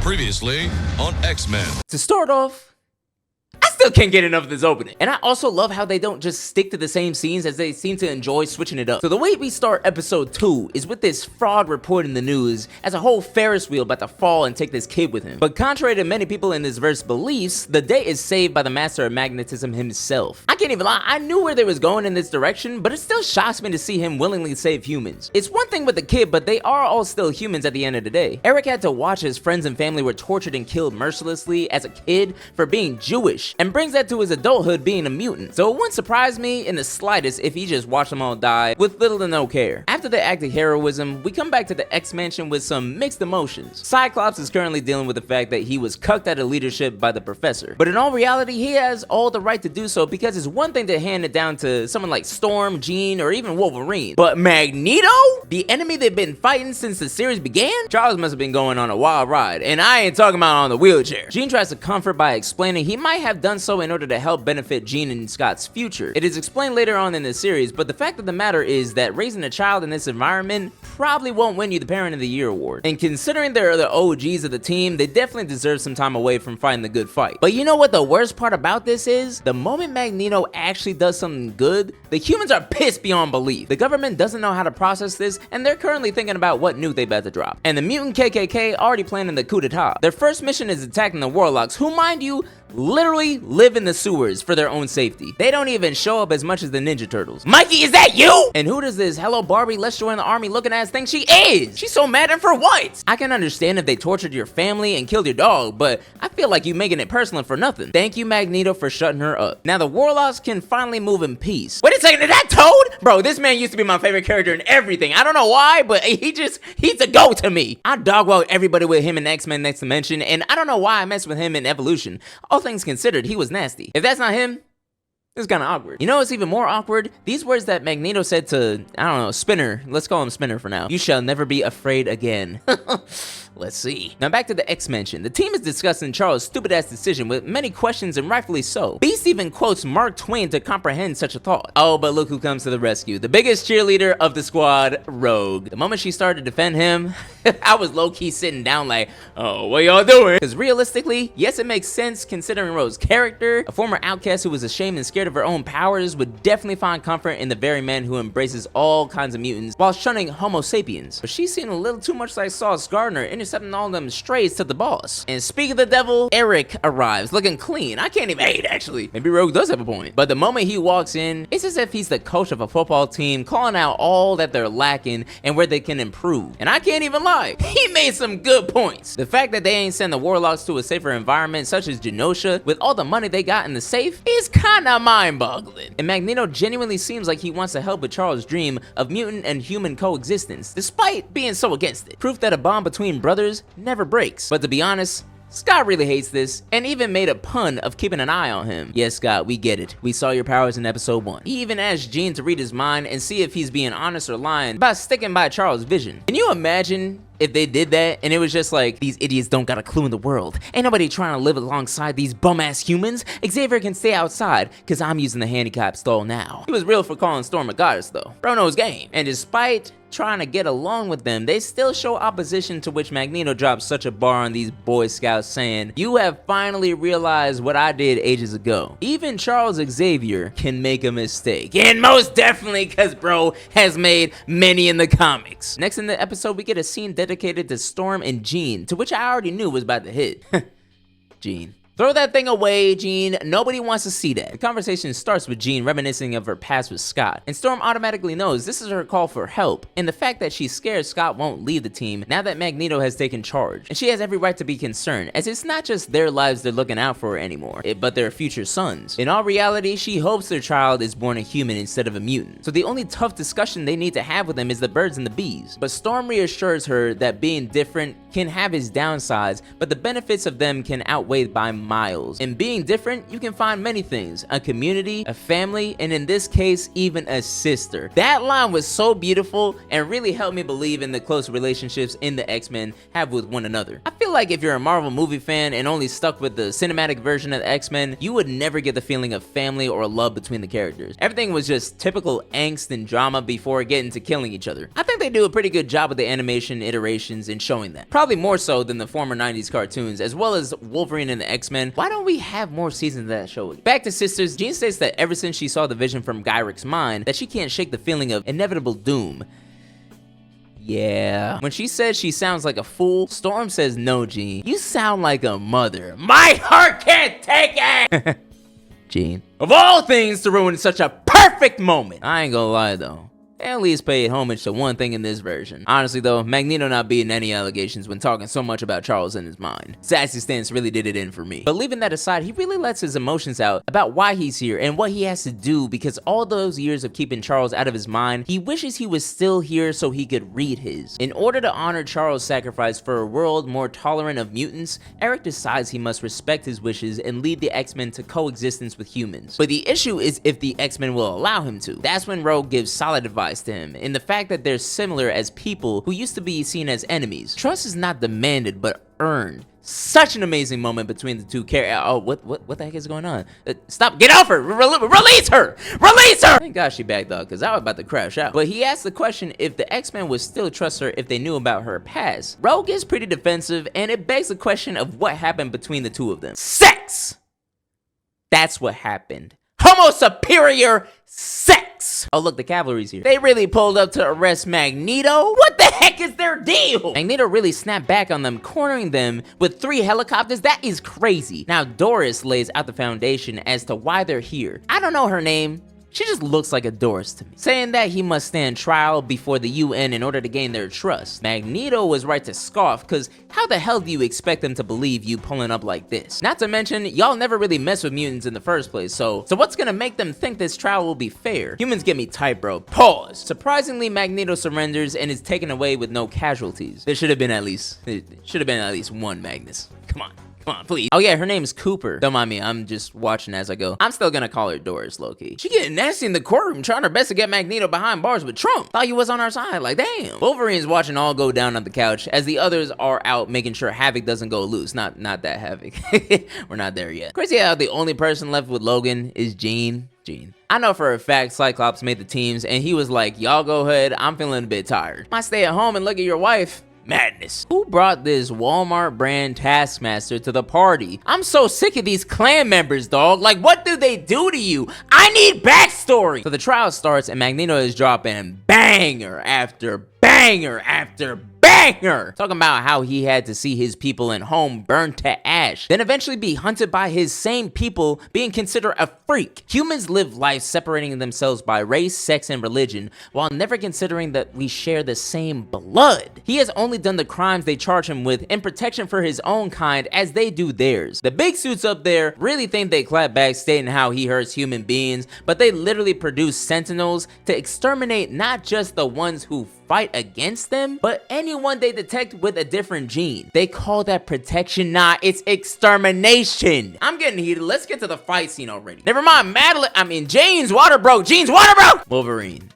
Previously on X-Men. To start off, I still can't get enough of this opening. And I also love how they don't just stick to the same scenes, as they seem to enjoy switching it up. So the way we start episode 2 is with this fraud report in the news as a whole Ferris wheel about to fall and take this kid with him. But contrary to many people in this verse beliefs, the day is saved by the master of magnetism himself. I can't even lie, I knew where they was going in this direction, but it still shocks me to see him willingly save humans. It's one thing with the kid, but they are all still humans at the end of the day. Eric had to watch his friends and family were tortured and killed mercilessly as a kid for being Jewish, and brings that to his adulthood being a mutant. So it wouldn't surprise me in the slightest if he just watched them all die with little to no care. After the act of heroism, we come back to the X-Mansion with some mixed emotions. Cyclops is currently dealing with the fact that he was cucked out of leadership by the professor. But in all reality, he has all the right to do so, because it's one thing to hand it down to someone like Storm, Jean, or even Wolverine. But Magneto? The enemy they've been fighting since the series began? Charles must have been going on a wild ride, and I ain't talking about on the wheelchair. Jean tries to comfort by explaining he might have done so in order to help benefit Jean and Scott's future. It is explained later on in the series, but the fact of the matter is that raising a child in this environment probably won't win you the Parent of the Year award. And considering they're the OGs of the team, they definitely deserve some time away from fighting the good fight. But you know what the worst part about this is? The moment Magneto actually does something good, the humans are pissed beyond belief. The government doesn't know how to process this, and they're currently thinking about what nuke they about to drop. And the mutant KKK already planning the coup d'etat. Their first mission is attacking the Warlocks, who, mind you, literally live in the sewers for their own safety. They don't even show up as much as the Ninja Turtles. Mikey, is that you? And who does this hello Barbie, let's join the army looking ass think she is? She's so mad and for what? I can understand if they tortured your family and killed your dog, but I feel like you making it personal for nothing. Thank you, Magneto, for shutting her up. Now the Warlocks can finally move in peace. Wait a second, is that Toad? Bro, this man used to be my favorite character in everything. I don't know why, but he's a go to me. I dogwalled everybody with him in X-Men Next Dimension, and I don't know why I messed with him in Evolution. All things considered, he was nasty. If that's not him, it's kind of awkward. You know what's even more awkward? These words that Magneto said to, I don't know, Spinner. Let's call him Spinner for now. You shall never be afraid again. Let's see. Now back to the X-Mansion. The team is discussing Charles' stupid-ass decision with many questions, and rightfully so. Beast even quotes Mark Twain to comprehend such a thought. Oh, but look who comes to the rescue. The biggest cheerleader of the squad, Rogue. The moment she started to defend him, I was low-key sitting down like, oh, what y'all doing? Because realistically, yes, it makes sense considering Rogue's character. A former outcast who was ashamed and scared of her own powers would definitely find comfort in the very man who embraces all kinds of mutants while shunning Homo sapiens. But she seemed a little too much like Sauce Gardner, intercepting all them strays to the boss. And speaking of the devil, Eric arrives looking clean. I can't even hate, actually. Maybe Rogue does have a point. But the moment he walks in, it's as if he's the coach of a football team, calling out all that they're lacking and where they can improve. And I can't even lie, he made some good points. The fact that they ain't send the Warlocks to a safer environment such as Genosha with all the money they got in the safe is kinda mind-boggling. And Magneto genuinely seems like he wants to help with Charles' dream of mutant and human coexistence, despite being so against it. Proof that a bond between brothers never breaks. But to be honest, Scott really hates this, and even made a pun of keeping an eye on him. Yes, Scott, we get it. We saw your powers in episode 1. He even asked Jean to read his mind and see if he's being honest or lying by sticking by Charles' vision. Can you imagine if they did that and it was just like, these idiots don't got a clue in the world. Ain't nobody trying to live alongside these bum-ass humans. Xavier can stay outside because I'm using the handicap stall now. He was real for calling Storm a goddess though. Bro knows game. And despite trying to get along with them, they still show opposition, to which Magneto drops such a bar on these Boy Scouts saying, you have finally realized what I did ages ago. Even Charles Xavier can make a mistake. And most definitely because bro has made many in the comics. Next in the episode, we get a scene dedicated to Storm and Jean, to which I already knew was about to hit. Jean. Throw that thing away, Jean. Nobody wants to see that. The conversation starts with Jean reminiscing of her past with Scott, and Storm automatically knows this is her call for help, and the fact that she's scared Scott won't leave the team now that Magneto has taken charge. And she has every right to be concerned, as it's not just their lives they're looking out for anymore, but their future sons. In all reality, she hopes their child is born a human instead of a mutant. So the only tough discussion they need to have with him is the birds and the bees. But Storm reassures her that being different can have its downsides, but the benefits of them can outweigh by miles. In being different, you can find many things: a community, a family, and in this case, even a sister. That line was so beautiful and really helped me believe in the close relationships in the X-Men have with one another. I feel like if you're a Marvel movie fan and only stuck with the cinematic version of the X-Men, you would never get the feeling of family or love between the characters. Everything was just typical angst and drama before getting to killing each other. I think they do a pretty good job with the animation iterations in showing that. Probably more so than the former 90s cartoons, as well as Wolverine and the X-Men. Why don't we have more seasons of that show? Back to Sisters, Jean states that ever since she saw the vision from Gyric's mind, that she can't shake the feeling of inevitable doom. Yeah. When she says she sounds like a fool, Storm says, no, Jean, you sound like a mother. My heart can't take it! Jean. Of all things to ruin such a perfect moment. I ain't gonna lie though, they at least paid homage to one thing in this version. Honestly though, Magneto not beating any allegations when talking so much about Charles in his mind. Sassy stance really did it in for me. But leaving that aside, he really lets his emotions out about why he's here and what he has to do, because all those years of keeping Charles out of his mind, he wishes he was still here so he could read his. In order to honor Charles' sacrifice for a world more tolerant of mutants, Eric decides he must respect his wishes and lead the X-Men to coexistence with humans. But the issue is if the X-Men will allow him to. That's when Rogue gives solid advice to him, in the fact that they're similar as people who used to be seen as enemies. Trust is not demanded, but earned. Such an amazing moment between the two characters. Oh, what the heck is going on? Stop! Get off her! Release her! Release her! Thank God she backed up, because I was about to crash out. But he asked the question if the X-Men would still trust her if they knew about her past. Rogue is pretty defensive, and it begs the question of what happened between the two of them. Sex! That's what happened. Homo superior sex! Oh look, the cavalry's here. They really pulled up to arrest Magneto? What the heck is their deal? Magneto really snapped back on them, cornering them with 3 helicopters. That is crazy. Now Doris lays out the foundation as to why they're here. I don't know her name. She just looks like a Doris to me, saying that he must stand trial before the UN in order to gain their trust. Magneto was right to scoff, cause how the hell do you expect them to believe you pulling up like this? Not to mention, y'all never really mess with mutants in the first place, so what's gonna make them think this trial will be fair? Humans get me tight, bro. Pause. Surprisingly, Magneto surrenders and is taken away with no casualties. There should have been at least one Magnus. Come on. Come on, please. Oh yeah, her name's Cooper. Don't mind me, I'm just watching as I go. I'm still gonna call her Doris, low-key. She getting nasty in the courtroom, trying her best to get Magneto behind bars with Trump. Thought you was on our side, like damn. Wolverine's watching all go down on the couch as the others are out making sure Havoc doesn't go loose. Not that Havoc. We're not there yet. Crazy how the only person left with Logan is Jean. I know for a fact Cyclops made the teams and he was like, y'all go ahead, I'm feeling a bit tired. I stay at home and look at your wife. Madness. Who brought this Walmart brand Taskmaster to the party? I'm so sick of these clan members, dog. Like, what do they do to you? I need backstory. So the trial starts and Magneto is dropping banger after banger after banger, talking about how he had to see his people and home burned to ash, then eventually be hunted by his same people, being considered a freak. Humans live life separating themselves by race, sex, and religion, while never considering that we share the same blood. He has only done the crimes they charge him with in protection for his own kind as they do theirs. The big suits up there really think they clap back stating how he hurts human beings, but they literally produce sentinels to exterminate not just the ones who fight against them, but anyone they detect with a different gene. They call that protection. Nah, it's extermination. I'm getting heated. Let's get to the fight scene already. Never mind, Jane's water broke. Wolverine.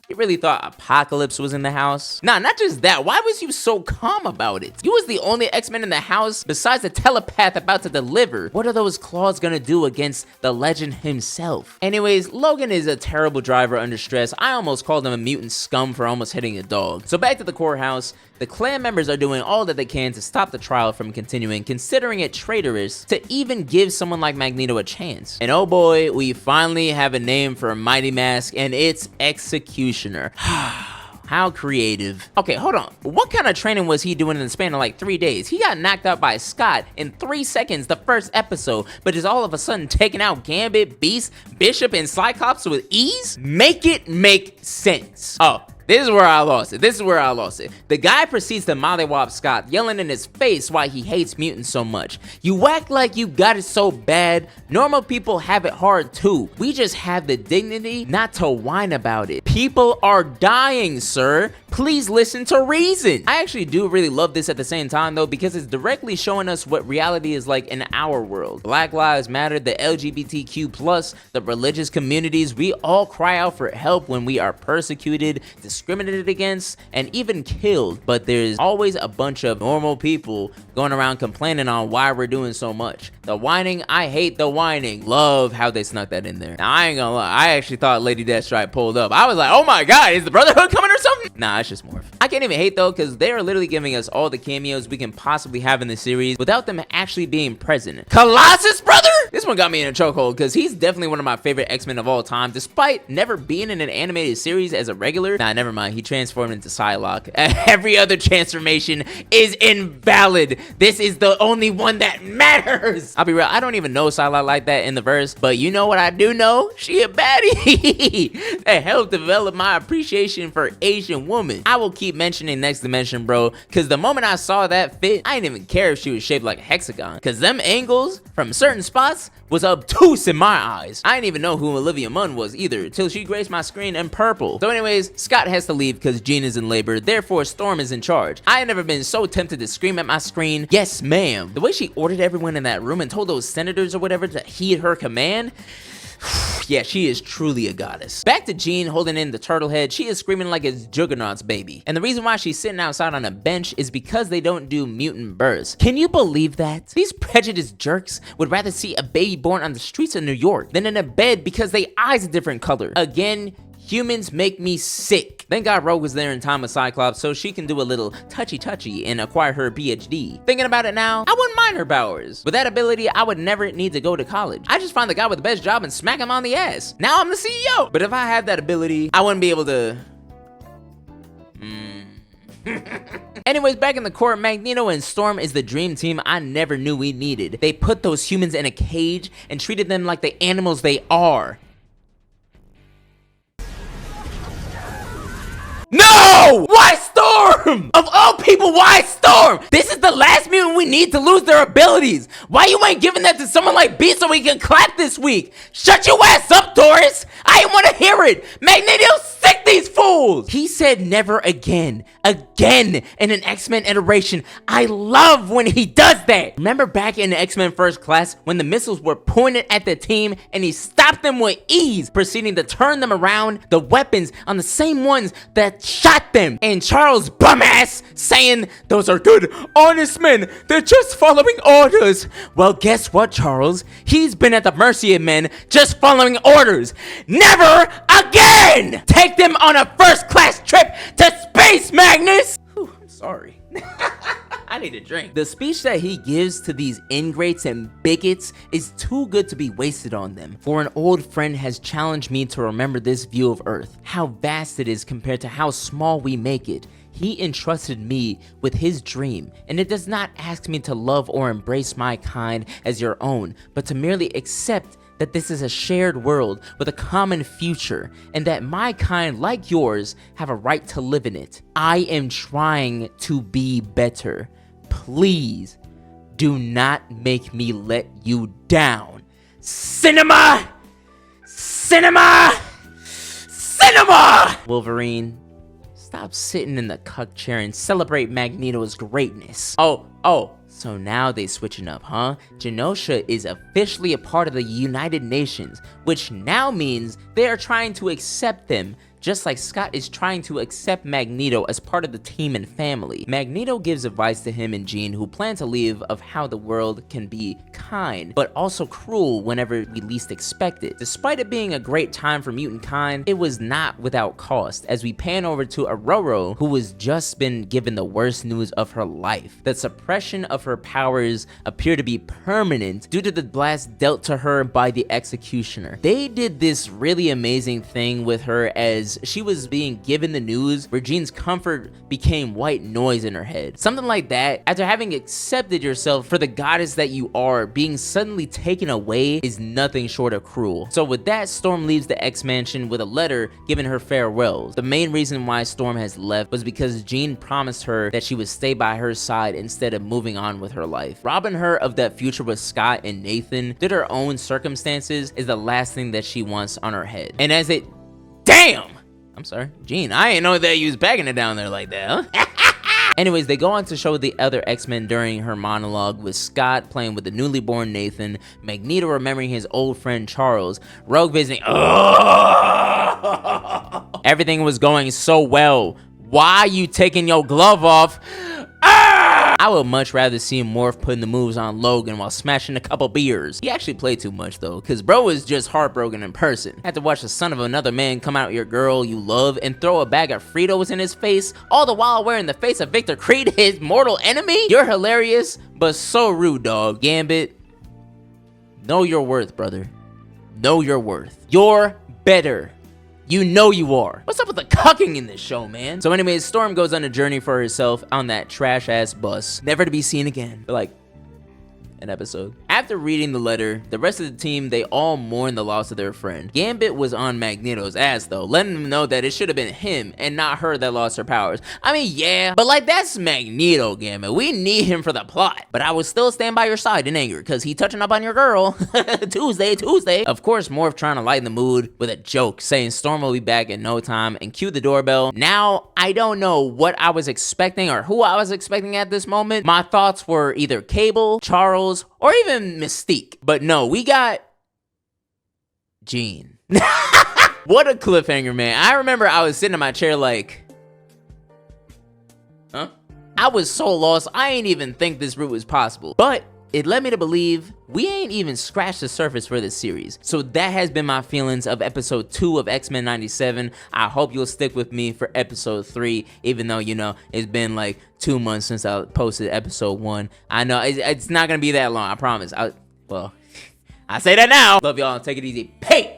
You really thought Apocalypse was in the house? Nah, not just that. Why was you so calm about it? You was the only X-Men in the house besides the telepath about to deliver. What are those claws gonna do against the legend himself? Anyways, Logan is a terrible driver under stress. I almost called him a mutant scum for almost hitting a dog. So back to the courthouse. The clan members are doing all that they can to stop the trial from continuing, considering it traitorous to even give someone like Magneto a chance. And oh boy, we finally have a name for a Mighty Mask, and it's Executioner. How creative. Okay, hold on. What kind of training was he doing in the span of like 3 days? He got knocked out by Scott in 3 seconds the first episode, but is all of a sudden taking out Gambit, Beast, Bishop, and Cyclops with ease? Make it make sense. Oh, This is where I lost it. The guy proceeds to mollywop Scott, yelling in his face why he hates mutants so much. You act like you got it so bad. Normal people have it hard too. We just have the dignity not to whine about it. People are dying, sir. Please listen to reason. I actually do really love this at the same time though, because it's directly showing us what reality is like in our world. Black Lives Matter, the LGBTQ+, the religious communities, we all cry out for help when we are persecuted, discriminated against, and even killed. But there's always a bunch of normal people going around complaining on why we're doing so much. The whining, I hate the whining. Love how they snuck that in there. Now, I ain't gonna lie, I actually thought Lady Deathstrike pulled up. I was like, oh my god, is the Brotherhood coming or something? Nah, it's just Morph. I can't even hate though, because they are literally giving us all the cameos we can possibly have in the series without them actually being present. Colossus, brother? This one got me in a chokehold, because he's definitely one of my favorite X-Men of all time, despite never being in an animated series as a regular. Nah, never mind, he transformed into Psylocke. Every other transformation is invalid. This is the only one that matters. I'll be real, I don't even know Psylocke like that in the verse, but you know what I do know? She a baddie. That helped develop my appreciation for Asian women. I will keep mentioning Next Dimension, bro, because the moment I saw that fit, I didn't even care if she was shaped like a hexagon, because them angles from certain spots was obtuse in my eyes. I didn't even know who Olivia Munn was either, till she graced my screen in purple. So anyways, Scott has to leave because Jean is in labor, therefore Storm is in charge. I had never been so tempted to scream at my screen, yes ma'am. The way she ordered everyone in that room and told those senators or whatever to heed her command, yeah, she is truly a goddess. Back to Jean holding in the turtle head. She is screaming like it's Juggernaut's baby. And the reason why she's sitting outside on a bench is because they don't do mutant births. Can you believe that? These prejudiced jerks would rather see a baby born on the streets of New York than in a bed because they eyes a different color. Again, humans make me sick. Thank God Rogue was there in time with Cyclops so she can do a little touchy-touchy and acquire her PhD. Thinking about it now, I wouldn't mind her powers. With that ability, I would never need to go to college. I just find the guy with the best job and smack him on the ass. Now I'm the CEO. But if I had that ability, I wouldn't be able to... Anyways, back in the court, Magneto and Storm is the dream team I never knew we needed. They put those humans in a cage and treated them like the animals they are. No! Why Storm? Of all people, why Storm? This is the last mutant we need to lose their abilities. Why you ain't giving that to someone like Beast so we can clap this week? Shut your ass up, Taurus. I ain't want to hear it. Magneto, sick these fools. He said never again. Again in an X-Men iteration. I love when he does that. Remember back in the X-Men First Class when the missiles were pointed at the team and he stopped them with ease, proceeding to turn them around, the weapons on the same ones that shot them, and Charles bumass saying those are good honest men, they're just following orders. Well, guess what, Charles? He's been at the mercy of men just following orders. Never again. Take them on a first class trip to space, Magnus. Whew, I'm sorry. I need a drink. The speech that he gives to these ingrates and bigots is too good to be wasted on them. For an old friend has challenged me to remember this view of Earth, how vast it is compared to how small we make it. He entrusted me with his dream, and it does not ask me to love or embrace my kind as your own, but to merely accept that this is a shared world with a common future, and that my kind, like yours, have a right to live in it. I am trying to be better. Please, do not make me let you down. Cinema! Cinema! Cinema! Wolverine, stop sitting in the cuck chair and celebrate Magneto's greatness. So now they switching up, huh? Genosha is officially a part of the United Nations, which now means they are trying to accept them, just like Scott is trying to accept Magneto as part of the team and family. Magneto gives advice to him and Jean, who plan to leave, of how the world can be kind, but also cruel whenever we least expect it. Despite it being a great time for mutant kind, it was not without cost, as we pan over to Aurora, who has just been given the worst news of her life. The suppression of her powers appear to be permanent due to the blast dealt to her by the Executioner. They did this really amazing thing with her as this, she was being given the news where Jean's comfort became white noise in her head. Something like that. After having accepted yourself for the goddess that you are, being suddenly taken away is nothing short of cruel. So with that, Storm leaves the X Mansion with a letter giving her farewells. The main reason why Storm has left was because Jean promised her that she would stay by her side instead of moving on with her life. Robbing her of that future with Scott and Nathan due to her own circumstances is the last thing that she wants on her head. And as it... Damn! I'm sorry. Jean, I ain't know that you was bagging it down there like that, huh? Anyways, they go on to show the other X-Men during her monologue, with Scott playing with the newly born Nathan, Magneto remembering his old friend Charles, Rogue visiting. Everything was going so well. Why are you taking your glove off? I would much rather see Morph putting the moves on Logan while smashing a couple beers. He actually played too much though, cause bro was just heartbroken in person. Had to watch the son of another man come out your girl you love and throw a bag of Fritos in his face, all the while wearing the face of Victor Creed, his mortal enemy? You're hilarious, but so rude, dog. Gambit, know your worth, brother. Know your worth. You're better. You know you are. What's up with the cucking in this show, man? So anyways, Storm goes on a journey for herself on that trash-ass bus, never to be seen again. For like an episode. After reading the letter, the rest of the team, they all mourn the loss of their friend. Gambit was on Magneto's ass though, letting him know that it should have been him and not her that lost her powers. I mean, yeah, but like, that's Magneto, Gambit. We need him for the plot. But I would still stand by your side in anger, cause he touching up on your girl. Tuesday. Of course, Morph trying to lighten the mood with a joke, saying Storm will be back in no time, and cue the doorbell. Now, I don't know what I was expecting or who I was expecting at this moment. My thoughts were either Cable, Charles, or even Mystique. But no, we got Jean. What a cliffhanger, man. I remember I was sitting in my chair like, huh? I was so lost, I ain't even think this route was possible. But it led me to believe we ain't even scratched the surface for this series. So that has been my feelings of episode 2 of X-Men 97. I hope you'll stick with me for episode 3, even though, you know, it's been like 2 months since I posted episode 1. I know it's not gonna be that long, I promise. I say that now. Love y'all, take it easy. Peace.